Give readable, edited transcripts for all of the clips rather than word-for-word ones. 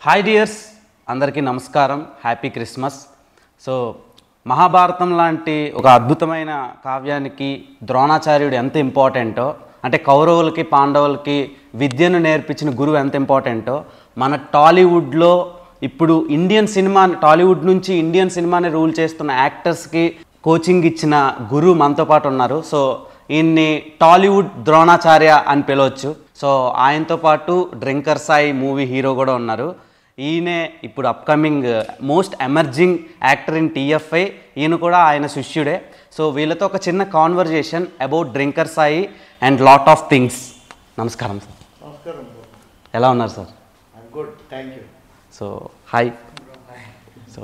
Hi dears, అందరికీ నమస్కారం. Happy Christmas. So Mahabharatam లాంటి ఒక అద్భుతమైన కావ్యానికి ద్రోణాచార్యుడు ఎంత ఇంపార్టెంటో, అంటే కౌరవులకి పాండవులకి విద్యను నేర్పించిన గురువు ఎంత ఇంపార్టెంటో, మన టాలీవుడ్లో ఇప్పుడు టాలీవుడ్ నుంచి ఇండియన్ సినిమాని రూల్ చేస్తున్న యాక్టర్స్కి కోచింగ్ ఇచ్చిన గురువు మనతో పాటు ఉన్నారు. సో ఈయన్ని టాలీవుడ్ ద్రోణాచార్య అని పిలవచ్చు. సో ఆయనతో పాటు డ్రింకర్ సాయి మూవీ హీరో కూడా ఉన్నారు. ఈయనే ఇప్పుడు upcoming most emerging actor in TFI. ఈయన కూడా ఆయన శిష్యుడే. సో వీళ్ళతో ఒక చిన్న conversation about drinker Sai and lot of things. నమస్కారం సార్. నమస్కారం. ఎలా ఉన్నారు sir? Good, thank you. So hi. So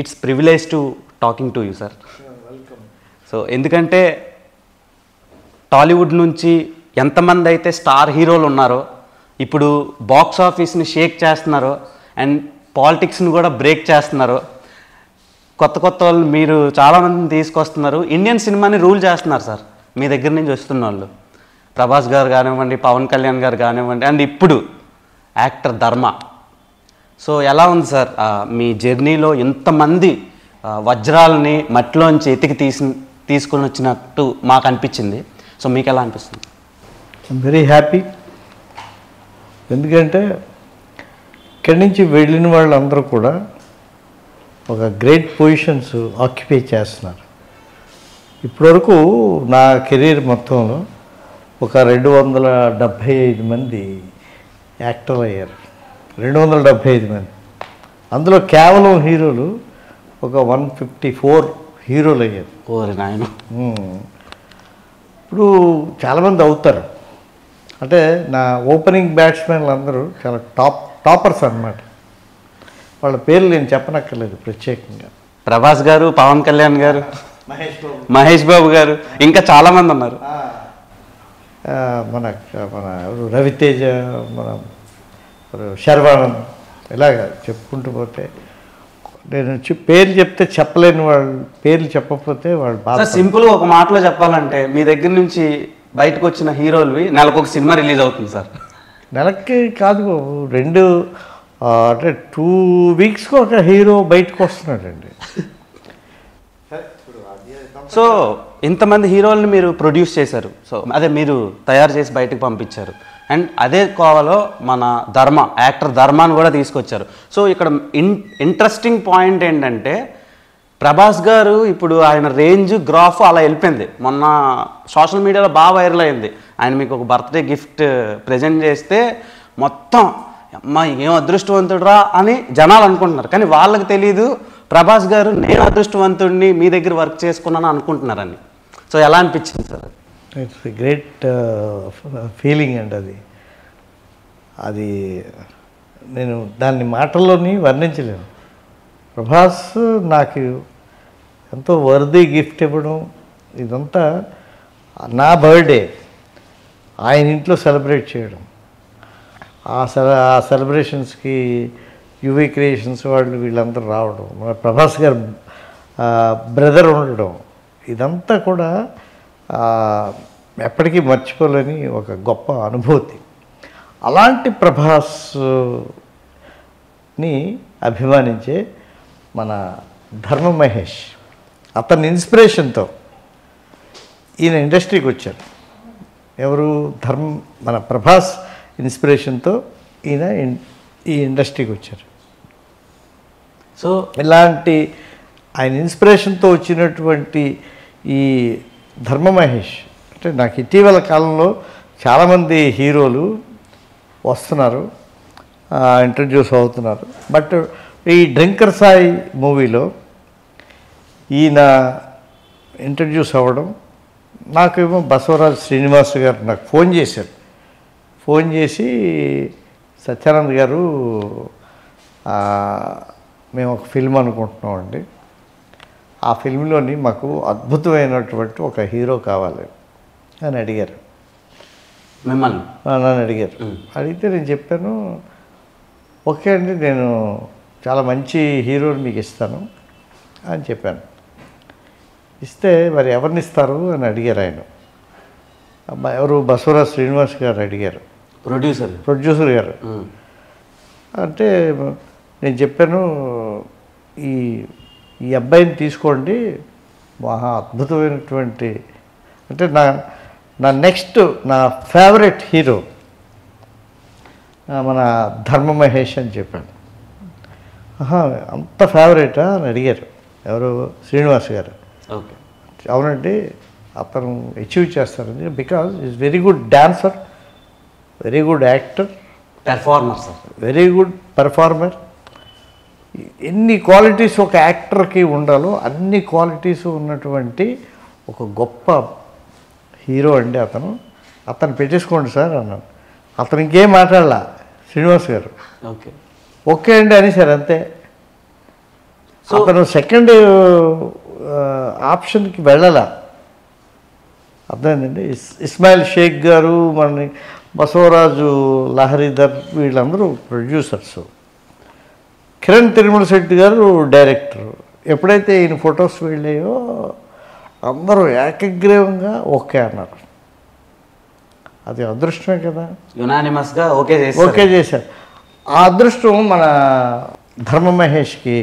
it's privilege to talking to you sir. Welcome. So ఎందుకంటే టాలీవుడ్ నుంచి ఎంతమంది అయితే స్టార్ హీరోలు ఉన్నారో, ఇప్పుడు బాక్స్ ఆఫీస్ని షేక్ చేస్తున్నారో అండ్ పాలిటిక్స్ని కూడా బ్రేక్ చేస్తున్నారు. కొత్త వాళ్ళు మీరు చాలామందిని తీసుకొస్తున్నారు. ఇండియన్ సినిమాని రూల్ చేస్తున్నారు సార్ మీ దగ్గర నుంచి వస్తున్న వాళ్ళు. ప్రభాస్ గారు కానివ్వండి, పవన్ కళ్యాణ్ గారు కానివ్వండి, అండ్ ఇప్పుడు యాక్టర్ ధర్మ. సో ఎలా ఉంది సార్ మీ జర్నీలో? ఇంతమంది వజ్రాలని మట్టిలోంచి తీసుకొని వచ్చినట్టు మాకు అనిపించింది. సో మీకు ఎలా అనిపిస్తుంది? I'm very happy. ఎందుకంటే ఇక్కడి నుంచి వెళ్ళిన వాళ్ళందరూ కూడా ఒక గ్రేట్ పొజిషన్స్ ఆక్యుపై చేస్తున్నారు. ఇప్పటివరకు నా కెరీర్ మొత్తంలో ఒక 275 మంది యాక్టర్లు అయ్యారు. 275 మంది. అందులో కేవలం హీరోలు ఒక 154 హీరోలు అయ్యారు. ఓరి నాయన. ఇప్పుడు చాలామంది అవుతారు. అంటే నా ఓపెనింగ్ బ్యాట్స్మెన్లు అందరూ చాలా టాపర్స్ అన్నమాట. వాళ్ళ పేర్లు నేను చెప్పనక్కర్లేదు ప్రత్యేకంగా. ప్రభాస్ గారు, పవన్ కళ్యాణ్ గారు, మహేష్ బాబు గారు, ఇంకా చాలామంది ఉన్నారు. మన రవితేజ, మన శర్వానంద్, ఇలాగ చెప్పుకుంటూ పోతే నేను పేర్లు చెప్తే చెప్పలేని వాళ్ళు, పేర్లు చెప్పకపోతే వాళ్ళు బాగా. సింపుల్గా ఒక మాటలో చెప్పాలంటే మీ దగ్గర నుంచి బయటకు వచ్చిన హీరోలు నెలకు ఒక సినిమా రిలీజ్ అవుతుంది సార్. నెలకి కాదు, అంటే 2 వీక్స్కి ఒక హీరో బయటకు వస్తున్నాడండి. సో ఇంతమంది హీరోల్ని మీరు ప్రొడ్యూస్ చేశారు. సో అదే మీరు తయారు చేసి బయటకు పంపించారు. అండ్ అదే కోవలో మన యాక్టర్ ధర్మాన్ని కూడా తీసుకొచ్చారు. సో ఇక్కడ ఇంట్రెస్టింగ్ పాయింట్ ఏంటంటే, ప్రభాస్ గారు ఇప్పుడు ఆయన రేంజ్ గ్రాఫ్ అలా వెళ్ళిపోయింది. మొన్న సోషల్ మీడియాలో బాగా వైరల్ అయింది. ఆయన మీకు ఒక బర్త్డే గిఫ్ట్ ప్రజెంట్ చేస్తే మొత్తం అమ్మా ఏం అదృష్టవంతుడురా అని జనాలు అనుకుంటున్నారు. కానీ వాళ్ళకి తెలీదు ప్రభాస్ గారు నేను అదృష్టవంతుడిని మీ దగ్గర వర్క్ చేసుకున్నాను అనుకుంటున్నారని. సో ఎలా అనిపించింది సార్? ఇట్స్ గ్రేట్ ఫీలింగ్ అండి. అది నేను దాన్ని మాటల్లోని వర్ణించలేను. ప్రభాస్ నాకు ఎంతో వర్దీ గిఫ్ట్ ఇవ్వడం, ఇదంతా నా బర్త్డే ఆయన ఇంట్లో సెలబ్రేట్ చేయడం, ఆ సెలబ్రేషన్స్కి యువి క్రియేషన్స్ వాళ్ళు వీళ్ళందరూ రావడం, ప్రభాస్ గారు బ్రదర్ ఉండడం, ఇదంతా కూడా ఎప్పటికీ మర్చిపోలేని ఒక గొప్ప అనుభూతి. అలాంటి ప్రభాస్ని అభిమానించే మన ధర్మ మహేష్, అతని ఇన్స్పిరేషన్తో ఈయన ఇండస్ట్రీకి వచ్చారు. ఎవరు? మన ప్రభాస్ ఇన్స్పిరేషన్తో ఈయన ఈ ఇండస్ట్రీకి వచ్చారు. సో ఇలాంటి ఆయన ఇన్స్పిరేషన్తో వచ్చినటువంటి ఈ ధర్మ మహేష్ అంటే నాకు ఇటీవల కాలంలో చాలామంది హీరోలు వస్తున్నారు, ఇంట్రడ్యూస్ అవుతున్నారు. బట్ ఈ డ్రింకర్ సాయి మూవీలో ఈయన ఇంట్రడ్యూస్ అవ్వడం, నాకేమో బసవరాజ్ శ్రీనివాస్ గారు నాకు ఫోన్ చేశారు. ఫోన్ చేసి, సత్యానంద్ గారు మేము ఒక ఫిల్మ్ అనుకుంటున్నామండి, ఆ ఫిల్మ్లోని మాకు అద్భుతమైనటువంటి ఒక హీరో కావాలి అని అడిగారు. మిమ్మల్ని నన్ను అడిగారు. అడిగితే నేను చెప్పాను, ఓకే అండి, నేను చాలా మంచి హీరోని మీకు ఇస్తాను అని చెప్పాను. ఇస్తే మరి ఎవరిని ఇస్తారు అని అడిగారు ఆయన. ఎవరు? బసవరాజ్ శ్రీనివాస్ గారు అడిగారు. ప్రొడ్యూసర్ గారు. అంటే నేను చెప్పాను, ఈ ఈ అబ్బాయిని తీసుకోండి, మహా అద్భుతమైనటువంటి, అంటే నా నెక్స్ట్ నా ఫేవరెట్ హీరో మన ధర్మ మహేష్ అని చెప్పాను. అంత ఫేవరెటా అని అడిగారు ఎవరు, శ్రీనివాస్ గారు. ఓకే. అవునండి, అతను అచీవ్ చేస్తారని, because is very good dancer, very good actor, performer sir, very good performer. ఎన్ని క్వాలిటీస్ ఒక యాక్టర్కి ఉండాలో అన్ని క్వాలిటీస్ ఉన్నటువంటి ఒక గొప్ప హీరో అండి అతను పెట్టేసుకోండి సార్ అన్నాను. అతను ఇంకేం మాట్లాడలా శ్రీనివాస్ గారు. ఓకే ఓకే అండి అనేసారు అంతే. అతను సెకండ్ ఆప్షన్కి వెళ్ళాల. అర్థమైందండి. ఇస్మాయిల్ షేక్ గారు, మన బసవరాజు లహరిధర్, వీళ్ళందరూ ప్రొడ్యూసర్స్, కిరణ్ తిరుమల శెట్టి గారు డైరెక్టర్. ఎప్పుడైతే ఈయన ఫొటోస్ వెళ్ళాయో అందరూ ఏకగ్రీవంగా ఓకే అన్నారు. అది అదృష్టమే కదా. యునానిమస్గా ఓకే చేశారు. ఆ అదృష్టం మన ధర్మ మహేష్కి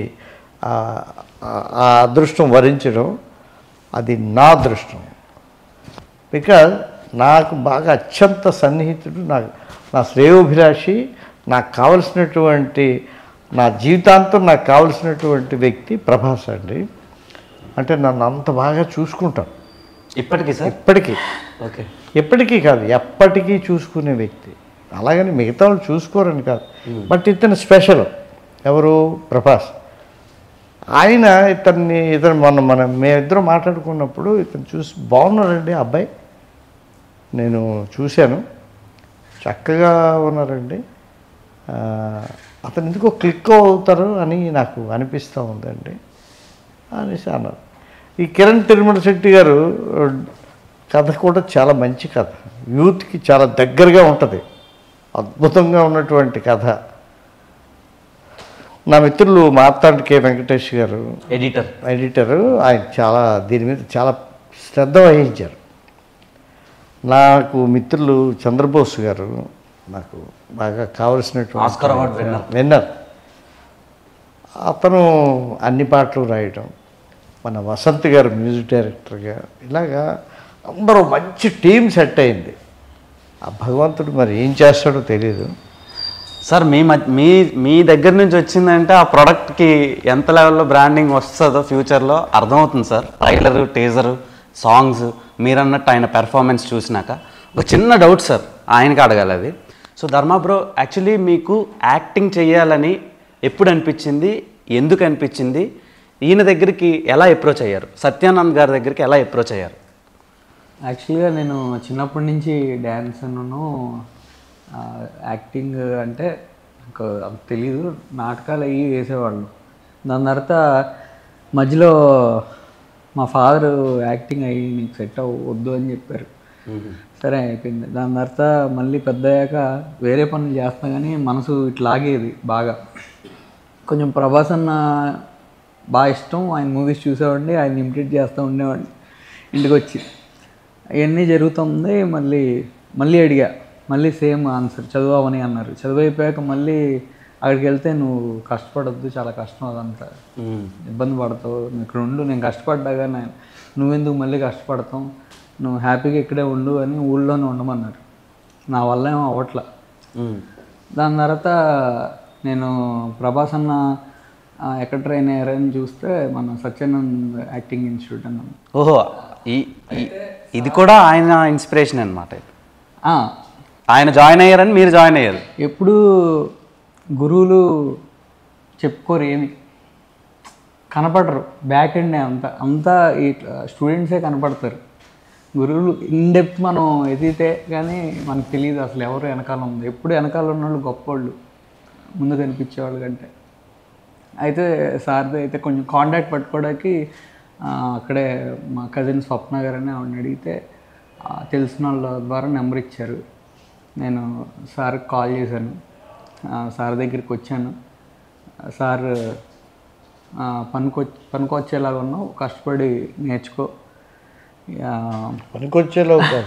ఆ అదృష్టం వరించడం అది నా అదృష్టం. బికాజ్ నాకు బాగా అత్యంత సన్నిహితుడు, నా శ్రేయోభిలాషి, నాకు కావలసినటువంటి, నా జీవితాంతం నాకు కావలసినటువంటి వ్యక్తి ప్రభాస్ అండి. అంటే నన్ను అంత బాగా చూసుకుంటాను ఇప్పటికీ సార్. ఇప్పటికీ. ఓకే. ఎప్పటికీ కాదు, ఎప్పటికీ చూసుకునే వ్యక్తి. అలాగని మిగతా వాళ్ళు చూసుకోరని కాదు, బట్ ఇతను స్పెషల్. ఎవరు? ప్రభాస్. ఆయన ఇతను మేమిద్దరం మాట్లాడుకున్నప్పుడు ఇతను చూసి, బాగున్నారండి అబ్బాయి, నేను చూశాను, చక్కగా ఉన్నారండి, అతను ఎందుకో క్లిక్ అవుతారు అని నాకు అనిపిస్తూ ఉందండి అనేసి అన్నారు. ఈ కిరణ్ తిరుమల శెట్టి గారు కథ కూడా చాలా మంచి కథ, యూత్కి చాలా దగ్గరగా ఉంటుంది, అద్భుతంగా ఉన్నటువంటి కథ. నా మిత్రులు మార్తాండ్ కె వెంకటేష్ గారు ఎడిటరు, ఆయన చాలా దీని మీద చాలా శ్రద్ధ వహించారు. నాకు మిత్రులు చంద్రబోస్ గారు, నాకు బాగా కావలసినటువంటి ఆస్కార్ అవార్డ్ విన్నర్, అతను అన్ని పాటలు రాయటం, మన వసంత్ గారు మ్యూజిక్ డైరెక్టర్గా, ఇలాగా అందరూ మంచి టీం సెట్ అయింది. ఆ భగవంతుడు మరి ఏం చేస్తాడో తెలియదు సార్. మీ దగ్గర నుంచి వచ్చిందంటే ఆ ప్రోడక్ట్కి ఎంత లెవెల్లో బ్రాండింగ్ వస్తుందో ఫ్యూచర్లో అర్థమవుతుంది సార్. ట్రైలరు, టీజరు, సాంగ్స్, మీరన్నట్టు ఆయన పెర్ఫార్మెన్స్ చూసినాక ఒక చిన్న డౌట్ సార్, ఆయనకి అడగాలి అది. సో ధర్మా బ్రో, యాక్చువల్లీ మీకు యాక్టింగ్ చేయాలని ఎప్పుడు అనిపించింది, ఎందుకు అనిపించింది, ఈయన దగ్గరికి ఎలా అప్రోచ్ అయ్యారు, సత్యానంద్ గారి దగ్గరికి ఎలా అప్రోచ్ అయ్యారు? యాక్చువల్గా నేను చిన్నప్పటి నుంచి డ్యాన్స్ యాక్టింగ్ అంటే నాకు తెలీదు, నాటకాలు అవి వేసేవాళ్ళు. దాని తర్వాత మధ్యలో మా ఫాదరు యాక్టింగ్ అయ్యి నీకు సెట్ అవ్వద్దు అని చెప్పారు. సరే అయిపోయింది. దాని తర్వాత మళ్ళీ పెద్ద అయ్యాక వేరే పనులు చేస్తా కానీ మనసు ఇట్లా ఆగేది బాగా. కొంచెం ప్రభాస్ అన్న బాగా ఇష్టం, ఆయన మూవీస్ చూసేవాడిని, ఆయన ఇమిటేట్ చేస్తూ ఉండేవాడిని. ఇంటికి వచ్చి అవన్నీ జరుగుతుంది. మళ్ళీ అడిగా, మళ్ళీ సేమ్ ఆన్సర్, చదువువని అన్నారు. చదువు అయిపోయాక మళ్ళీ అక్కడికి వెళ్తే నువ్వు కష్టపడద్దు, చాలా కష్టం, అదంతా ఇబ్బంది పడతావు, ఇక్కడ ఉండు, నేను కష్టపడ్డాగా నువ్వెందుకు మళ్ళీ కష్టపడతాం, నువ్వు హ్యాపీగా ఇక్కడే ఉండు అని ఊళ్ళోనే ఉండమన్నారు. నా వల్ల ఏమో అవ్వట్లా. దాని తర్వాత నేను ప్రభాస్ అన్న ఎక్కడ ట్రైన్ అయ్యారని చూస్తే మన సత్యానంద్ యాక్టింగ్ ఇన్స్టిట్యూట్ అన్నాను. ఓహో, ఇది కూడా ఆయన ఇన్స్పిరేషన్ అనమాట. ఆయన జాయిన్ అయ్యారని మీరు జాయిన్ అయ్యారు. ఎప్పుడు గురువులు చెప్పుకోరు, ఏమి కనపడరు, బ్యాక్ ఎండ్ అంతా ఈ స్టూడెంట్సే కనపడతారు. గురువులు ఇన్డెప్త్ మనం ఎదిగితే కానీ మనకు తెలియదు అసలు ఎవరు వెనకాల ఉంది. ఎప్పుడు వెనకాల ఉన్నవాళ్ళు గొప్పవాళ్ళు, ముందు కనిపించేవాళ్ళు కంటే. అయితే సార్ది అయితే కొంచెం కాంటాక్ట్ పట్టుకోవడానికి అక్కడే మా కజిన్ స్వప్న గారని ఆవిడని అడిగితే తెలిసిన వాళ్ళ ద్వారా నెంబర్ ఇచ్చారు. నేను సార్కి కాల్ చేశాను, సార్ దగ్గరికి వచ్చాను. సార్ పనికొచ్చేలాగా ఉన్నావు, కష్టపడి నేర్చుకో, పనికొచ్చేలా అవుతావు,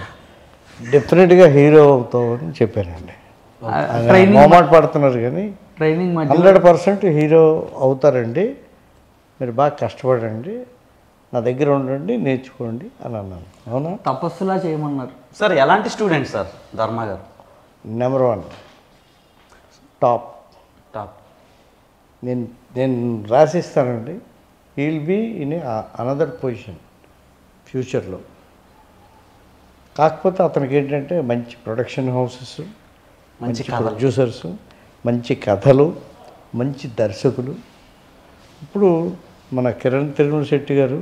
డెఫినెట్గా హీరో అవుతావు అని చెప్పానండి. ట్రైనింగ్ మొహమాట పడుతున్నారు కానీ ట్రైనింగ్ మధ్య 100% హీరో అవుతారండి, మీరు బాగా కష్టపడండి, నా దగ్గర ఉండండి, నేర్చుకోండి అని అన్నాను. అవునా? తపస్సులా చేయమన్నారు. సార్ ఎలాంటి స్టూడెంట్ సార్ ధర్మ గారు? Number 1 top. టాప్. నేను రాసిస్తానండి, he'll be in another position ఫ్యూచర్లో. కాకపోతే అతనికి ఏంటంటే మంచి ప్రొడక్షన్ హౌసెస్, మంచి ప్రొడ్యూసర్స్, మంచి కథలు, మంచి దర్శకులు. ఇప్పుడు మన కిరణ్ తిరుమల శెట్టి గారు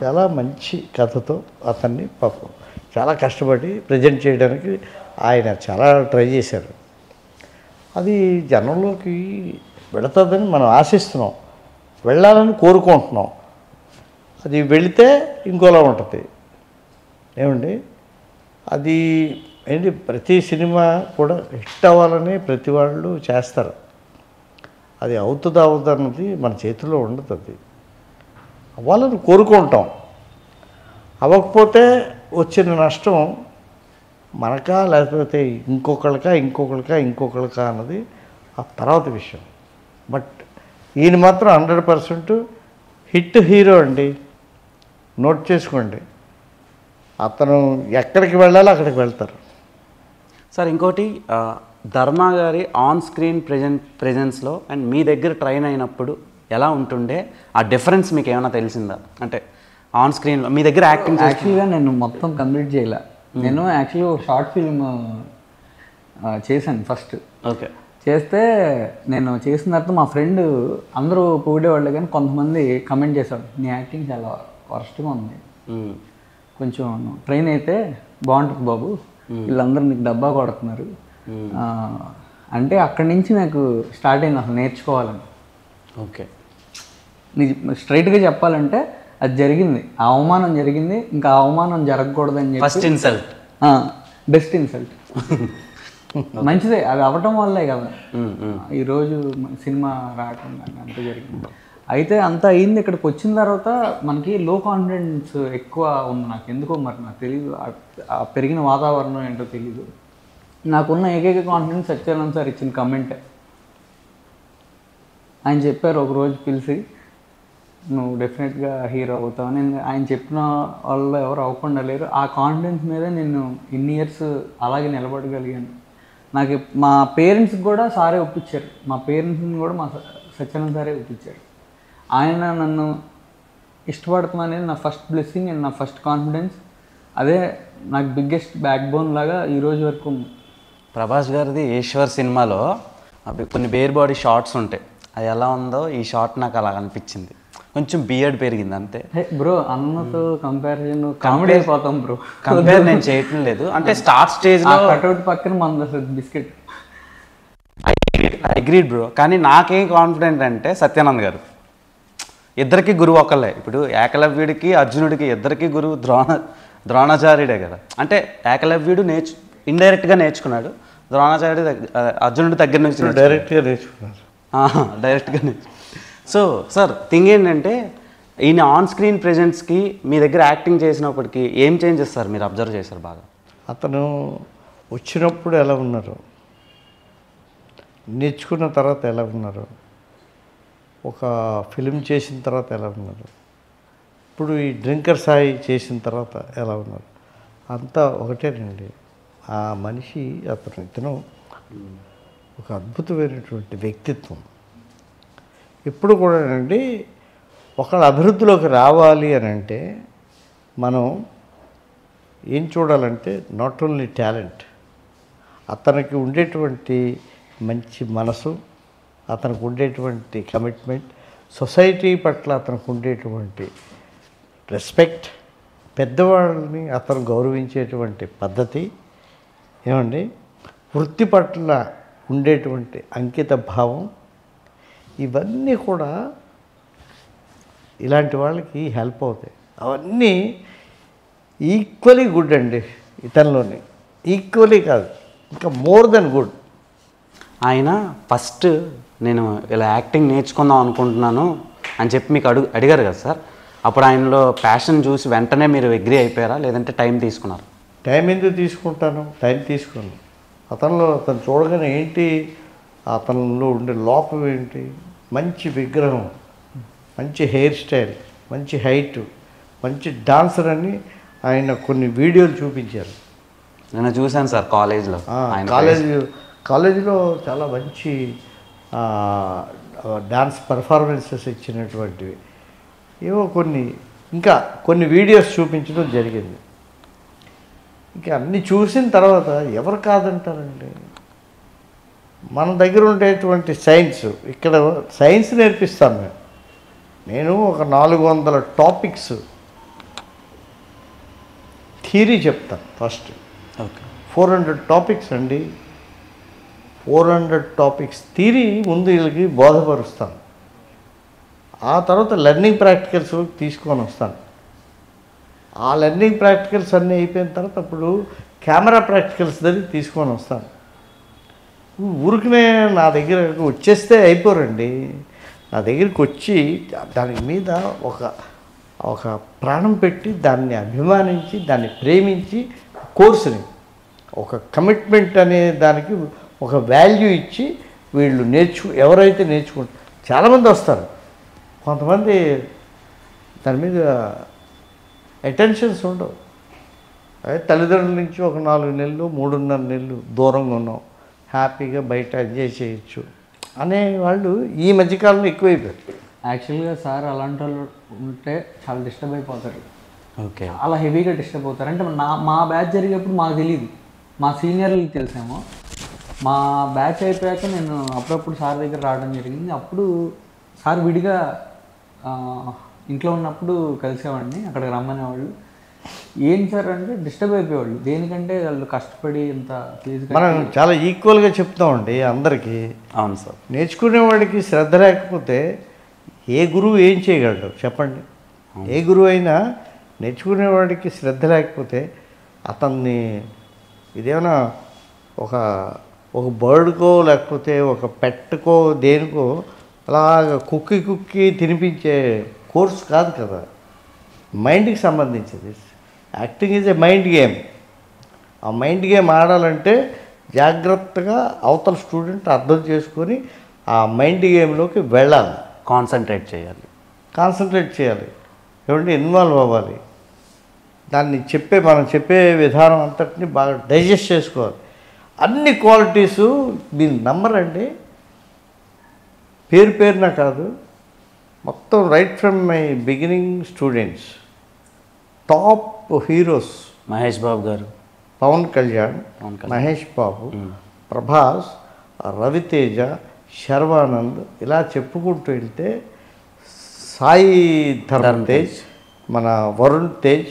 చాలా మంచి కథతో అతన్ని పాపం చాలా కష్టపడి ప్రజెంట్ చేయడానికి ఆయన చాలా ట్రై చేశారు. అది జనంలోకి వెళుతుందని మనం ఆశిస్తున్నాం, వెళ్ళాలని కోరుకుంటున్నాం. అది వెళితే ఇంకోలా ఉంటుంది ఏమండి. అది ఏంటి, ప్రతి సినిమా కూడా హిట్ అవ్వాలని ప్రతి వాళ్ళు చేస్తారు. అది అవుతుందా అవుతుంది అన్నది మన చేతిలో ఉండదు. అది అవ్వాలని కోరుకుంటాం. అవ్వకపోతే వచ్చిన నష్టం మనకా లేకపోతే ఇంకొకళ్ళకా అన్నది ఆ తర్వాత విషయం. బట్ ఈయన మాత్రం 100% హిట్ హీరో అండి, నోట్ చేసుకోండి. అతను ఎక్కడికి వెళ్ళాలో అక్కడికి వెళ్తారు. సార్ ఇంకోటి, ధర్మ గారి ఆన్ స్క్రీన్ ప్రెజెన్స్లో అండ్ మీ దగ్గర ట్రైన్ అయినప్పుడు ఎలా ఉంటుండే, ఆ డిఫరెన్స్ మీకు ఏమైనా తెలిసిందా? అంటే ఆన్ స్క్రీన్లో మీ దగ్గర యాక్టింగ్ యాక్చువల్గా నేను మొత్తం కంప్లీట్ చేయలే. నేను యాక్చువల్లీ ఒక షార్ట్ ఫిల్మ్ చేశాను ఫస్ట్. ఓకే. చేస్తే నేను చేసిన తర్వాత మా ఫ్రెండ్ అందరూ పొగిడేవాళ్ళు, కానీ కొంతమంది కమెంట్ చేశాడు, నీ యాక్టింగ్ చాలా వర్స్ట్గా ఉంది, కొంచెం ట్రైన్ అయితే బాగుంటుంది బాబు, వీళ్ళందరూ నీకు డబ్బా కొడుతున్నారు అంటే అక్కడి నుంచి నాకు స్టార్ట్ అయింది అసలు నేర్చుకోవాలని. ఓకే. స్ట్రైట్గా చెప్పాలంటే అది జరిగింది, ఆ అవమానం జరిగింది, ఇంకా ఆ అవమానం జరగకూడదని చెప్పి. First insult, best insult. మంచిదే, అది అవ్వటం వల్లే కదా ఈరోజు సినిమా రావటం అంతా జరిగింది. అయితే అంతా అయింది. ఇక్కడికి వచ్చిన తర్వాత మనకి లో కాన్ఫిడెన్స్ ఎక్కువ ఉంది నాకు, ఎందుకో మరి నాకు తెలియదు, ఆ పెరిగిన వాతావరణం ఏంటో తెలీదు. నాకున్న ఏకైక కాన్ఫిడెన్స్ సత్యానంద్ సార్ ఇచ్చిన కమెంటే. ఆయన చెప్పారు ఒకరోజు పిలిచి, నువ్వు డెఫినెట్గా హీరో అవుతావని. ఆయన చెప్పిన వాళ్ళు ఎవరు అవ్వకుండా లేరు. ఆ కాన్ఫిడెన్స్ మీద నేను ఇన్ని ఇయర్స్ అలాగే నిలబడగలిగాను. నాకు మా పేరెంట్స్కి కూడా సారే ఒప్పించారు, మా పేరెంట్స్ని కూడా మా సత్యానంద్ సారే ఒప్పించారు. ఆయన నన్ను ఇష్టపడతామనేది నా ఫస్ట్ బ్లెస్సింగ్ అండ్ నా ఫస్ట్ కాన్ఫిడెన్స్. అదే నాకు బిగ్గెస్ట్ బ్యాక్ బోన్ లాగా ఈరోజు వరకు ఉంది. ప్రభాస్ గారిది ఈశ్వర్ సినిమాలో అవి కొన్ని బేర్ బాడీ షార్ట్స్ ఉంటాయి, అది ఎలా ఉందో ఈ షార్ట్ నాకు అలా అనిపించింది. కొంచెం బియర్డ్ పెరిగింది అంతే బ్రో. అన్నతో కంపారిజన్ కామెడీ అయిపోతాం బ్రో. కంపేర్ నేను చేయటం లేదు, అంటే స్టార్ట్ స్టేజ్లో కట్అవుట్ పక్కన మన బిస్కెట్. Agreed bro. కానీ నాకేం కాన్ఫిడెంట్ అంటే సత్యానంద్ గారు ఇద్దరికి గురువు ఒకళ్ళే. ఇప్పుడు ఏకలవ్యుడికి అర్జునుడికి ఇద్దరికి గురువు ద్రోణాచార్యుడే కదా. అంటే ఏకలవ్యుడు ఇండైరెక్ట్గా నేర్చుకున్నాడు, ద్రోణాచార్యుడు అర్జునుడి దగ్గర నుంచి డైరెక్ట్గా నేర్చుకున్నారు. డైరెక్ట్గా నేర్చుకున్నాడు. సో సార్ థింగ్ ఏంటంటే ఈయన ఆన్ స్క్రీన్ ప్రెజెన్స్కి మీ దగ్గర యాక్టింగ్ చేసినప్పటికీ ఏం చేంజెస్ సార్ మీరు అబ్జర్వ్ చేశారు బాగా? అతను వచ్చినప్పుడు ఎలా ఉన్నారు, నేర్చుకున్న తర్వాత ఎలా ఉన్నారు, ఒక ఫిలిం చేసిన తర్వాత ఎలా ఉన్నారు, ఇప్పుడు ఈ డ్రింకర్ సాయి చేసిన తర్వాత ఎలా ఉన్నారు, అంతా ఒకటేనండి. ఆ మనిషి ఇతను ఒక అద్భుతమైనటువంటి వ్యక్తిత్వం. ఇప్పుడు కూడా అండి ఒకళ్ళ అభివృద్ధిలోకి రావాలి అని అంటే మనం ఏం చూడాలంటే నాట్ ఓన్లీ టాలెంట్, అతనికి ఉండేటువంటి మంచి మనసు, అతనికి ఉండేటువంటి కమిట్మెంట్, సొసైటీ పట్ల అతనికి ఉండేటువంటి రెస్పెక్ట్, పెద్దవాళ్ళని అతను గౌరవించేటువంటి పద్ధతి ఏమండి, వృత్తి పట్ల ఉండేటువంటి అంకిత భావం, ఇవన్నీ కూడా ఇలాంటి వాళ్ళకి హెల్ప్ అవుతాయి. అవన్నీ ఈక్వలీ గుడ్ అండి ఇతనిలోని, ఈక్వలీ కాదు ఇంకా మోర్ దెన్ గుడ్. ఆయన ఫస్ట్ నేను ఇలా యాక్టింగ్ నేర్చుకుందాం అనుకుంటున్నాను అని చెప్పి మీకు అడిగారు కదా సార్, అప్పుడు ఆయనలో ప్యాషన్ చూసి వెంటనే మీరు అగ్రీ అయిపోయారా, లేదంటే టైం తీసుకున్నారు? టైం ఎందుకు తీసుకుంటాను, టైం తీసుకున్నాను. అతను చూడగానే ఏంటి అతనిలో ఉండే లోపం ఏంటి, మంచి విగ్రహం, మంచి హెయిర్ స్టైల్, మంచి హైట్, మంచి డాన్సర్ అని ఆయన కొన్ని వీడియోలు చూపించారు. నేను చూశాను సార్ కాలేజ్లో. కాలేజీలో చాలా మంచి డాన్స్ పర్ఫార్మెన్సెస్ ఇచ్చినటువంటివి ఏవో ఇంకా కొన్ని వీడియోస్ చూపించడం జరిగింది. ఇంకా అన్నీ చూసిన తర్వాత ఎవరు కాదంటారండి. మన దగ్గర ఉండేటువంటి సైన్స్, ఇక్కడ సైన్స్ నేర్పిస్తాను నేను ఒక 400 టాపిక్స్ థియరీ చెప్తాను. ఫస్ట్ ఓకే 400 టాపిక్స్ అండి. 400 టాపిక్స్ థియరీ ముందు వీళ్ళకి బోధపరుస్తాను. ఆ తర్వాత లెర్నింగ్ ప్రాక్టికల్స్ తీసుకొని వస్తాను. ఆ లెర్నింగ్ ప్రాక్టికల్స్ అన్నీ అయిపోయిన తర్వాత అప్పుడు కెమెరా ప్రాక్టికల్స్ దగ్గర తీసుకొని వస్తాను. ఊరికనే నా దగ్గర వచ్చేస్తే అయిపోరండి. నా దగ్గరికి వచ్చి దాని మీద ఒక ప్రాణం పెట్టి దాన్ని అభిమానించి దాన్ని ప్రేమించి కోర్సుని ఒక కమిట్మెంట్ అనే దానికి ఒక వాల్యూ ఇచ్చి వీళ్ళు ఎవరైతే నేర్చుకుంటారు చాలామంది వస్తారు. కొంతమంది దాని మీద అటెన్షన్స్ ఉండవు. అదే తల్లిదండ్రుల నుంచి ఒక 4 నెలలు 3.5 నెలలు దూరంగా ఉన్నాం, హ్యాపీగా బయట ఎంజాయ్ చేయొచ్చు అనే వాళ్ళు ఈ మధ్యకాలంలో ఎక్కువైపోయారు. యాక్చువల్గా సార్ అలాంటి వాళ్ళు ఉంటే చాలా డిస్టర్బ్ అయిపోతారు. ఓకే చాలా హెవీగా డిస్టర్బ్ అవుతారు. అంటే మా బ్యాచ్ జరిగేప్పుడు మాకు తెలియదు, మా సీనియర్లకి తెలిసాము. మా బ్యాచ్ అయిపోయాక నేను అప్పుడప్పుడు సార్ దగ్గర రావడం జరిగింది. అప్పుడు సార్ విడిగా ఇంట్లో ఉన్నప్పుడు కలిసేవాడిని, అక్కడికి రమ్మనేవాళ్ళు. ఏం సార్ అంటే డిస్టర్బ్ అయిపోయేవాళ్ళు. దేనికంటే వాళ్ళు కష్టపడి ఇంత ఫీజు మనం చాలా ఈక్వల్గా చెప్తామండి అందరికీ. అవును సార్. నేర్చుకునేవాడికి శ్రద్ధ లేకపోతే ఏ గురువు ఏం చేయగలడు చెప్పండి. ఏ గురువు అయినా నేర్చుకునేవాడికి శ్రద్ధ లేకపోతే అతన్ని ఇదేమైనా ఒక బర్డ్కో లేకపోతే ఒక పెట్టుకో దేనికో అలాగ కుక్కి తినిపించే కోర్స్ కాదు కదా, మైండ్కి సంబంధించింది. Acting is a mind game. ఆ మైండ్ గేమ్ ఆడాలంటే జాగ్రత్తగా అవతల స్టూడెంట్ అర్థం చేసుకొని ఆ మైండ్ గేమ్లోకి వెళ్ళాలి, కాన్సన్ట్రేట్ చేయాలి, ఏమంటే ఇన్వాల్వ్ అవ్వాలి. దాన్ని మనం చెప్పే విధానం అంతటిని బాగా డైజెస్ట్ చేసుకోవాలి. అన్ని క్వాలిటీసు మీరు నమ్మరండి, పేరున కాదు, మొత్తం right from my beginning students, top heroes Mahesh Babu గారు, పవన్ కళ్యాణ్, మహేష్ బాబు, ప్రభాస్, రవితేజ, శర్వానంద్, ఇలా చెప్పుకుంటూ వెళ్తే సాయి ధరమ్ తేజ్, మన వరుణ్ తేజ్,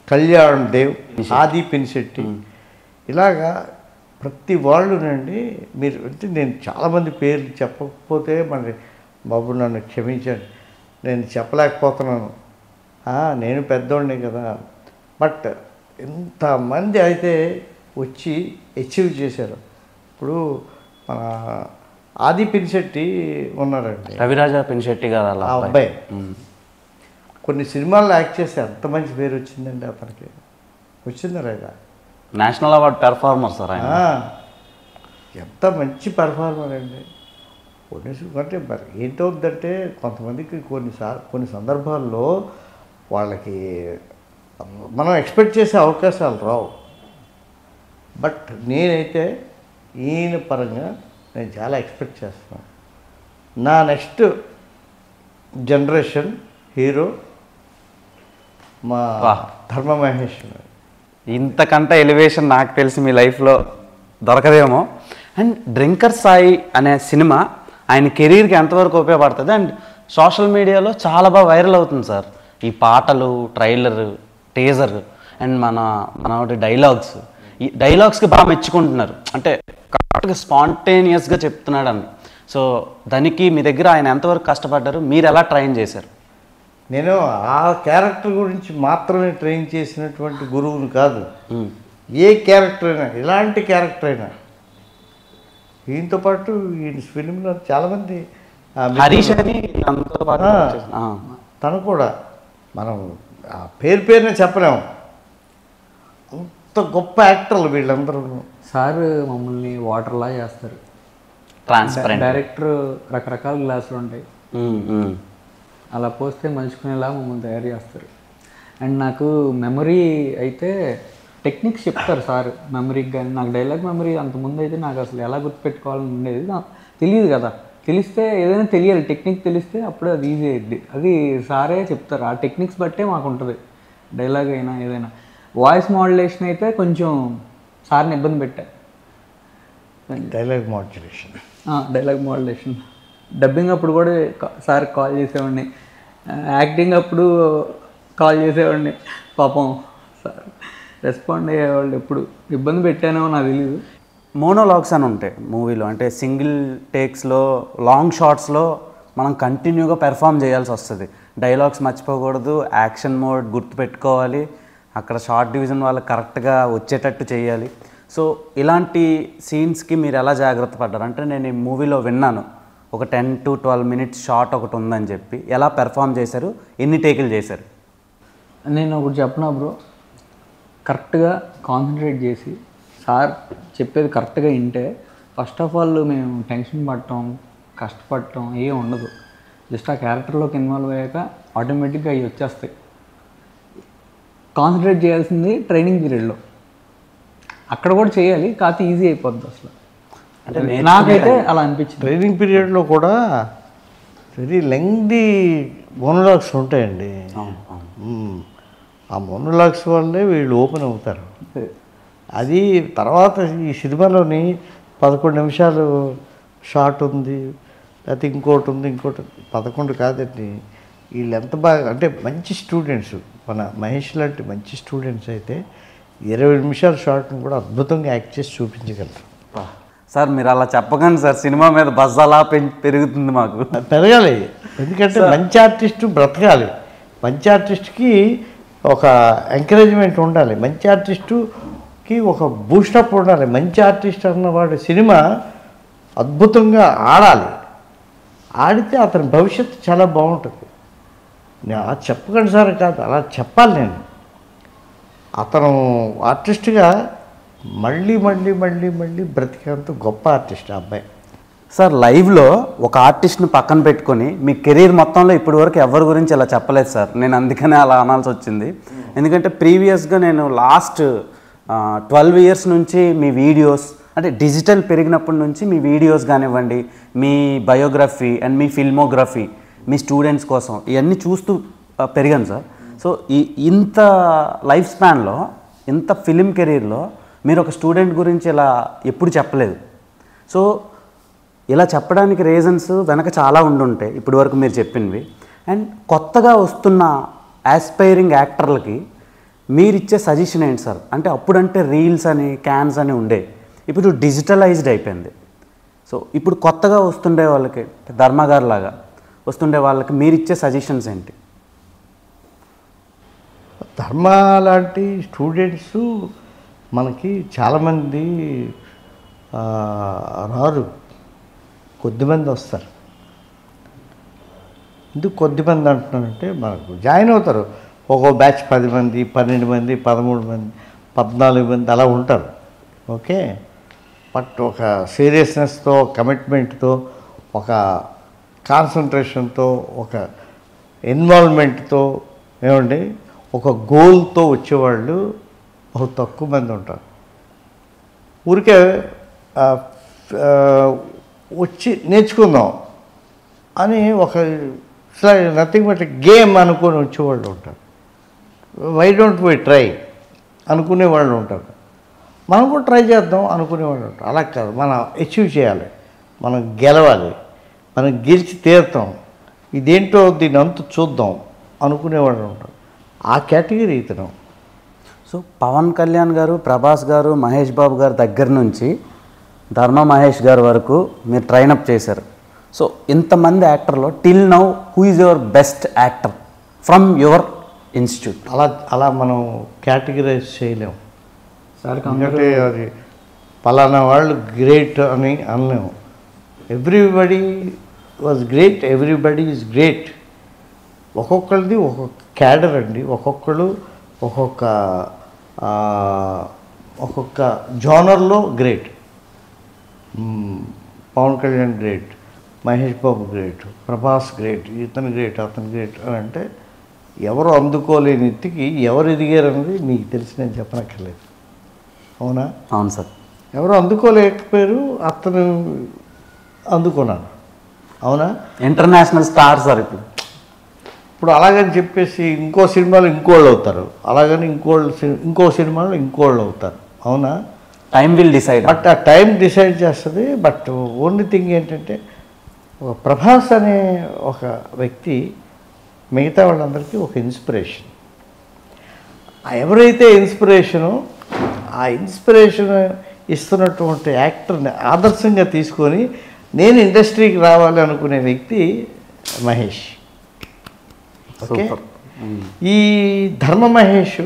కళ్యాణ్ దేవ్, ఆది పినిశెట్టి, ఇలాగా ప్రతి వాళ్ళునండి. మీరు అంటే నేను చాలామంది పేర్లు చెప్పకపోతే మరి బాబు నన్ను క్షమించండి, నేను చెప్పలేకపోతున్నాను, నేను పెద్దోడిని కదా. బట్ ఇంతమంది అయితే వచ్చి అచీవ్ చేశారు. ఇప్పుడు మన ఆది పినిశెట్టి ఉన్నారండి, రవిరాజా పినిశెట్టి గారు, అలా ఆ అబ్బాయి కొన్ని సినిమాల్లో యాక్ట్ చేస్తే ఎంత మంచి పేరు వచ్చిందండి అతనికి. వచ్చిందా లేదా? నేషనల్ అవార్డ్ పెర్ఫార్మర్ సార్ ఆయన. ఎంత మంచి పెర్ఫార్మర్ అండి. అంటే మరి ఏంటవుద్దంటే కొంతమందికి కొన్ని సందర్భాల్లో వాళ్ళకి మనం ఎక్స్పెక్ట్ చేసే అవకాశాలు రావు. బట్ నేనైతే ఈయన పరంగా నేను చాలా ఎక్స్పెక్ట్ చేస్తున్నాను. నా నెక్స్ట్ జనరేషన్ హీరో మా ధర్మ మహేష్. ఇంతకంటే ఎలివేషన్ నాకు తెలిసి మీ లైఫ్లో దొరకదేమో. అండ్ డ్రింకర్ సాయి అనే సినిమా ఆయన కెరీర్కి ఎంతవరకు ఉపయోగపడుతుంది? అండ్ సోషల్ మీడియాలో చాలా బాగా వైరల్ అవుతుంది సార్ ఈ పాటలు, ట్రైలర్, టీజర్ అండ్ మన డైలాగ్స్. ఈ డైలాగ్స్కి బాగా మెచ్చుకుంటున్నారు, అంటే కరెక్ట్గా స్పాంటేనియస్గా చెప్తున్నాడు అని. సో దానికి మీ దగ్గర ఆయన ఎంతవరకు కష్టపడ్డారు, మీరు ఎలా ట్రైన్ చేశారు? నేను ఆ క్యారెక్టర్ గురించి మాత్రమే ట్రైన్ చేసినటువంటి గురువుని కాదు. ఏ క్యారెక్టర్ అయినా, ఎలాంటి క్యారెక్టర్ అయినా. ఈయనతో పాటు ఈయన ఫిలింలో చాలామంది, హరీష్ అని తను కూడా మనం పేరునే చెప్పలేము, అంత గొప్ప యాక్టర్లు వీళ్ళందరూ. సార్ మమ్మల్ని వాటర్లా చేస్తారు. ట్రాన్స్పరెంట్. డైరెక్టర్ రకరకాల గ్లాసులు ఉంటాయి, అలా పోస్తే మలుచుకునేలా మమ్మల్ని తయారు చేస్తారు. అండ్ నాకు మెమరీ అయితే టెక్నిక్స్ చెప్తారు సార్ మెమరీకి, కానీ నాకు డైలాగ్ మెమరీ అంతకుముందు అయితే నాకు అసలు ఎలా గుర్తుపెట్టుకోవాలని ఉండేది, నాకు తెలియదు కదా. తెలిస్తే ఏదైనా తెలియాలి, టెక్నిక్ తెలిస్తే అప్పుడు అది ఈజీ అయ్యిద్ది. అది సారే చెప్తారు, ఆ టెక్నిక్స్ బట్టే మాకు ఉంటుంది డైలాగ్ అయినా ఏదైనా. వాయిస్ మాడ్యులేషన్ అయితే కొంచెం సార్ని ఇబ్బంది పెట్టా. Dialogue modulation, dialogue modulation dubbing అప్పుడు కూడా సార్ కాల్ చేసేవాడిని, యాక్టింగ్ అప్పుడు కాల్ చేసేవాడిని. పాపం సార్ రెస్పాండ్ అయ్యేవాళ్ళు. ఎప్పుడు ఇబ్బంది పెట్టానో నాకు తెలియదు. మోనోలాగ్స్ అని ఉంటాయి మూవీలో, అంటే సింగిల్ టేక్స్లో లాంగ్ షాట్స్లో మనం కంటిన్యూగా పెర్ఫామ్ చేయాల్సి వస్తుంది. డైలాగ్స్ మర్చిపోకూడదు, యాక్షన్ మోడ్ గుర్తుపెట్టుకోవాలి, అక్కడ షార్ట్ డివిజన్ వాళ్ళకి కరెక్ట్గా వచ్చేటట్టు చేయాలి. సో ఇలాంటి సీన్స్కి మీరు ఎలా జాగ్రత్త పడ్డారు? అంటే నేను ఈ మూవీలో విన్నాను ఒక 10 to 12 minutes షార్ట్ ఒకటి ఉందని చెప్పి, ఎలా పెర్ఫామ్ చేశారు, ఎన్ని టేకులు చేశారు? నేను ఒకటి చెప్పనా బ్రో, కరెక్ట్గా కాన్సన్ట్రేట్ చేసి సార్ చెప్పేది కరెక్ట్గా వింటే ఫస్ట్ ఆఫ్ ఆల్ మేము టెన్షన్ పడటం కష్టపడటం ఏం ఉండదు. జస్ట్ ఆ క్యారెక్టర్లోకి ఇన్వాల్వ్ అయ్యాక ఆటోమేటిక్గా అవి వచ్చేస్తాయి. కాన్సన్ట్రేట్ చేయాల్సింది ట్రైనింగ్ పీరియడ్లో, అక్కడ కూడా చేయాలి, కాకపోతే ఈజీ అయిపోద్ది అసలు. అంటే నాకైతే అలా అనిపించింది. ట్రైనింగ్ పీరియడ్లో కూడా వెరీ లెంగ్దీ మోనోలాగ్స్ ఉంటాయండి. ఆ మోనోలాగ్స్ వల్లే వీళ్ళు ఓపెన్ అవుతారు. అది తర్వాత ఈ సినిమాలోని 11 నిమిషాలు షార్ట్ ఉంది, లేకపోతే ఇంకోటి ఉంది, ఇంకోటి 11 కాదండి. వీళ్ళు ఎంత బాగా అంటే మంచి స్టూడెంట్స్, మన మహేష్ లాంటి మంచి స్టూడెంట్స్ అయితే 20 నిమిషాల షార్ట్ని కూడా అద్భుతంగా యాక్ట్ చేసి చూపించగలరు. సార్ మీరు అలా చెప్పకండి సార్, సినిమా మీద బజ్ అలా పెరుగుతుంది మాకు. పెరగాలి, ఎందుకంటే మంచి ఆర్టిస్టు బ్రతకాలి, మంచి ఆర్టిస్ట్కి ఒక ఎంకరేజ్మెంట్ ఉండాలి, మంచి ఆర్టిస్టుకి ఒక బూస్టప్ ఉండాలి. మంచి ఆర్టిస్ట్ అన్నవాడు సినిమా అద్భుతంగా ఆడాలి, ఆడితే అతని భవిష్యత్తు చాలా బాగుంటుంది. నేను అలా చెప్పకండి సార్ కాదు, అలా చెప్పాలి. నేను అతను ఆర్టిస్ట్గా మళ్ళీ మళ్ళీ మళ్ళీ మళ్ళీ బ్రతికేంత గొప్ప ఆర్టిస్ట్ ఆ అబ్బాయి. సార్ లైవ్లో ఒక ఆర్టిస్ట్ని పక్కన పెట్టుకొని మీ కెరీర్ మొత్తంలో ఇప్పటి వరకు ఎవరి గురించి అలా చెప్పలేదు సార్. నేను అందుకనే అలా అనాల్సి వచ్చింది. ఎందుకంటే ప్రీవియస్గా నేను లాస్ట్ 12 years నుంచి మీ వీడియోస్, అంటే డిజిటల్ పెరిగినప్పటి నుంచి మీ వీడియోస్ కానివ్వండి, మీ బయోగ్రఫీ అండ్ మీ ఫిల్మోగ్రఫీ, మీ స్టూడెంట్స్ కోసం ఇవన్నీ చూస్తూ పెరిగాను సార్. సో ఇంత లైఫ్ స్పాన్లో, ఇంత ఫిలిం కెరీర్లో మీరు ఒక స్టూడెంట్ గురించి ఇలా ఎప్పుడు చెప్పలేదు. సో ఇలా చెప్పడానికి రీజన్స్ వెనక చాలా ఉండుంటాయి ఇప్పటి వరకు మీరు చెప్పినవి. అండ్ కొత్తగా వస్తున్న ఆస్పైరింగ్ యాక్టర్లకి మీరు ఇచ్చే సజెషన్ ఏంటి సార్? అంటే అప్పుడంటే రీల్స్ అని క్యాన్స్ అని ఉండే, ఇప్పుడు డిజిటలైజ్డ్ అయిపోయింది. సో ఇప్పుడు కొత్తగా వస్తుండే వాళ్ళకి, ధర్మగారు లాగా వస్తుండే వాళ్ళకి మీరు ఇచ్చే సజెషన్స్ ఏంటి? ధర్మ లాంటి స్టూడెంట్స్ మనకి చాలామంది రారు, కొద్దిమంది వస్తారు. ఎందుకు కొద్దిమంది అంటున్నానంటే, మనకు జాయిన్ అవుతారు ఒక్కో బ్యాచ్ 10 మంది, 12 మంది, 13 మంది, 14 మంది అలా ఉంటారు. ఓకే, బట్ ఒక సీరియస్నెస్తో, కమిట్మెంట్తో, ఒక కాన్సన్ట్రేషన్తో, ఒక ఇన్వాల్వ్మెంట్తో, ఏమండి ఒక గోల్తో వచ్చేవాళ్ళు బహు తక్కువ మంది ఉంటారు. ఊరికే వచ్చి నేర్చుకుందాం అని ఒక నథింగ్ బట్ గేమ్ అనుకొని వచ్చేవాళ్ళు ఉంటారు. వై డోంట్ వి ట్రై అనుకునే వాళ్ళు ఉంటారు. మనం కూడా ట్రై చేద్దాం అనుకునేవాళ్ళు ఉంటారు. అలా కాదు, మనం అచీవ్ చేయాలి, మనం గెలవాలి, మనం గెలిచి తీరుతాం, ఇదేంటో దీని అంతా చూద్దాం అనుకునేవాళ్ళు ఉంటారు. ఆ కేటగిరీ ఇతను. సో పవన్ కళ్యాణ్ గారు, ప్రభాస్ గారు, మహేష్ బాబు గారి దగ్గర నుంచి ధర్మ మహేష్ గారి వరకు మీరు ట్రైనప్ చేశారు. సో ఇంతమంది యాక్టర్లో till now who is your best actor from your institute? అలా మనం కేటగిరైజ్ చేయలేము సార్. ఎందుకంటే అది పలానా వాళ్ళు గ్రేట్ అని అనలేము. Everybody was great, everybody is great. ఒక్కొక్కరిది ఒక్కొక్క క్యాడర్ అండి, ఒక్కొక్కరు ఒక్కొక్క జోనర్లో great. Pawan Kalyan great, Mahesh Babu great, Prabhas great, ఇతను గ్రేట్, అతను గ్రేట్ అని అంటే ఎవరు అందుకోలేని ఎత్తికి ఎవరు ఎదిగారన్నది మీకు తెలిసి నేను చెప్పనక్కర్లేదు. అవునా? అవును సార్. ఎవరు అందుకోలేకపోయారు, అతను అందుకున్నాను. అవునా? International star sir. ఇప్పుడు అలాగని చెప్పేసి ఇంకో సినిమాలో ఇంకోళ్ళు అవుతారు, అలాగని ఇంకో సినిమాలో ఇంకోళ్ళు అవుతారు. అవునా? Time will decide. బట్ ఆ టైం డిసైడ్ చేస్తుంది. బట్ ఓన్లీ థింగ్ ఏంటంటే ఒక ప్రభాస్ అనే ఒక వ్యక్తి మిగతా వాళ్ళందరికీ ఒక ఇన్స్పిరేషన్. ఎవరైతే ఇన్స్పిరేషను, ఆ ఇన్స్పిరేషన్ ఇస్తున్నటువంటి యాక్టర్ని ఆదర్శంగా తీసుకొని నేను ఇండస్ట్రీకి రావాలి అనుకునే వ్యక్తి మహేష్. ఓకే, ఈ ధర్మ మహేష్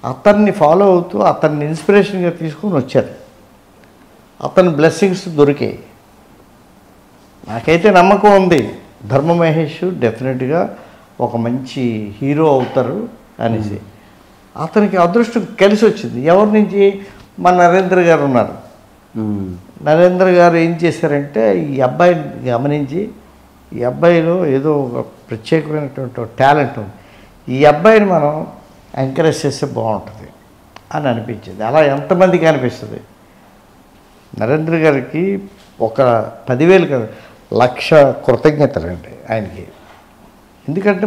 అతన్ని ఫాలో అవుతూ అతన్ని ఇన్స్పిరేషన్గా తీసుకొని వచ్చారు. అతని బ్లెస్సింగ్స్ దొరికాయి. నాకైతే నమ్మకం ఉంది ధర్మ మహేష్ డెఫినెట్గా ఒక మంచి హీరో అవుతారు అనేసి. అతనికి అదృష్టం కలిసి వచ్చింది. ఎవరి నుంచి? మన నరేంద్ర గారు ఉన్నారు. నరేంద్ర గారు ఏం చేశారంటే ఈ అబ్బాయిని గమనించి, ఈ అబ్బాయిలో ఏదో ఒక ప్రత్యేకమైనటువంటి టాలెంట్ ఉంది, ఈ అబ్బాయిని మనం ఎంకరేజ్ చేస్తే బాగుంటుంది అని అనిపించింది. అలా ఎంతమందికి అనిపిస్తుంది? నరేంద్ర గారికి ఒక 10,000 కాదు, 1,00,000 కృతజ్ఞతలండి ఆయనకి. ఎందుకంటే